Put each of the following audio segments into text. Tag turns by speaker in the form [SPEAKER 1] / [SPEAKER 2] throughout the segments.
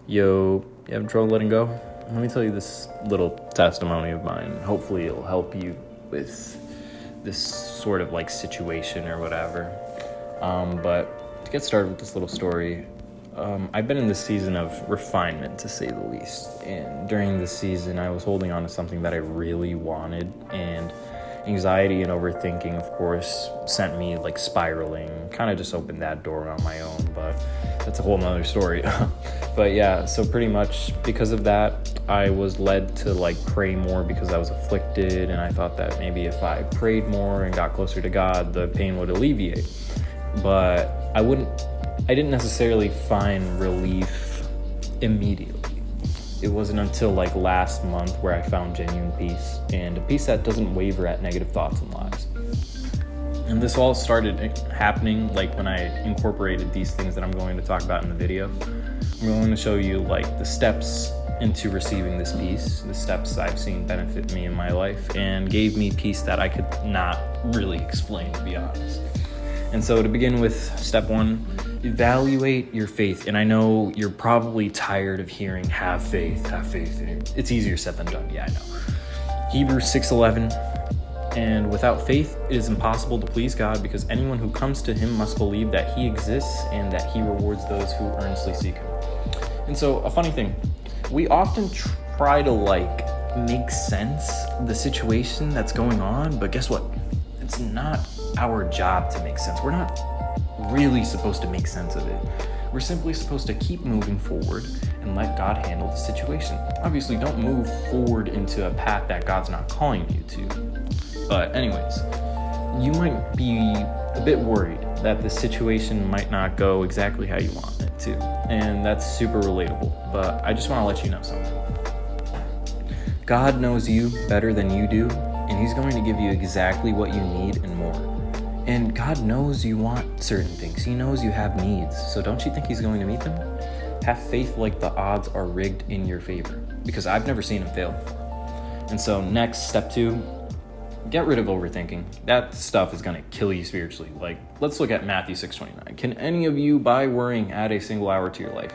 [SPEAKER 1] Yo, you having trouble letting go? Let me tell you this little testimony of mine. Hopefully it'll help you with this sort of like situation or whatever. But to get started with this little story, I've been in this season of refinement, to say the least. And during this season, I was holding on to something that I really wanted, and anxiety and overthinking, of course, sent me like spiraling. Kind of just opened that door on my own, but that's a whole nother story. But yeah, so pretty much because of that, I was led to like pray more because I was afflicted, and I thought that maybe if I prayed more and got closer to God, the pain would alleviate. But I didn't necessarily find relief immediately. It wasn't until like last month where I found genuine peace, and a peace that doesn't waver at negative thoughts and lies. And this all started happening like when I incorporated these things that I'm going to talk about in the video. I'm going to show you like the steps into receiving this peace, the steps I've seen benefit me in my life and gave me peace that I could not really explain, to be honest. And so to begin with, step one, evaluate your faith. And I know you're probably tired of hearing have faith. It's easier said than done. Yeah, I know. Hebrews 6:11, and without faith it is impossible to please God, because anyone who comes to him must believe that he exists and that he rewards those who earnestly seek him. And so a funny thing, we often try to like make sense of the situation that's going on, but guess what? It's not our job to make sense. We're not really supposed to make sense of it. We're simply supposed to keep moving forward and let God handle the situation. Obviously, don't move forward into a path that God's not calling you to. But anyways, you might be a bit worried that the situation might not go exactly how you want it to. And that's super relatable, but I just want to let you know something. God knows you better than you do, and he's going to give you exactly what you need and more. And God knows you want certain things. He knows you have needs. So don't you think he's going to meet them? Have faith like the odds are rigged in your favor, because I've never seen him fail before. And so next, step two, get rid of overthinking. That stuff is going to kill you spiritually. Like, let's look at Matthew 6:29. Can any of you, by worrying, add a single hour to your life?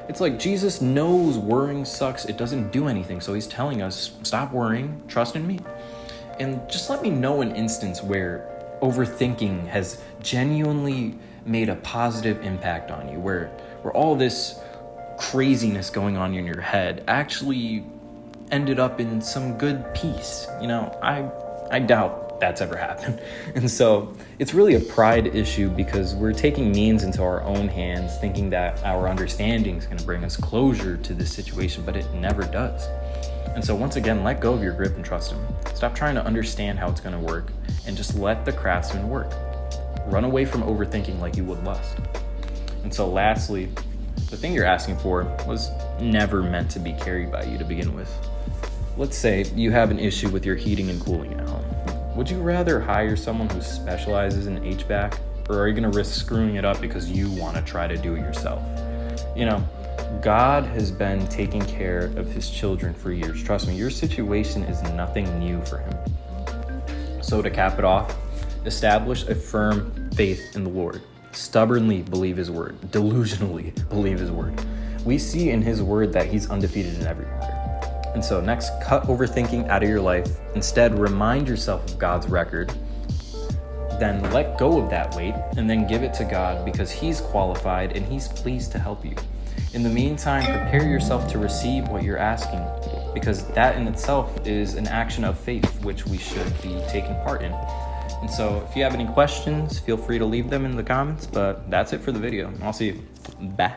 [SPEAKER 1] It's like Jesus knows worrying sucks. It doesn't do anything. So he's telling us, stop worrying, trust in me. And just let me know an instance where overthinking has genuinely made a positive impact on you, where all this craziness going on in your head actually ended up in some good peace. I doubt that's ever happened. And so it's really a pride issue, because we're taking means into our own hands, thinking that our understanding is going to bring us closure to this situation, but it never does. And so once again, let go of your grip and trust him. Stop trying to understand how it's going to work, and just let the craftsman work. Run away from overthinking like you would lust. And so lastly, the thing you're asking for was never meant to be carried by you to begin with. Let's say you have an issue with your heating and cooling at home. Would you rather hire someone who specializes in HVAC, or are you going to risk screwing it up because you want to try to do it yourself? God has been taking care of his children for years. Trust me, your situation is nothing new for him. So to cap it off, establish a firm faith in the Lord. Stubbornly believe his word. Delusionally believe his word. We see in his word that he's undefeated in every matter. And so next, cut overthinking out of your life. Instead, remind yourself of God's record. Then let go of that weight and then give it to God, because he's qualified and he's pleased to help you. In the meantime, prepare yourself to receive what you're asking, because that in itself is an action of faith, which we should be taking part in. And so if you have any questions, feel free to leave them in the comments, but that's it for the video. I'll see you. Bye.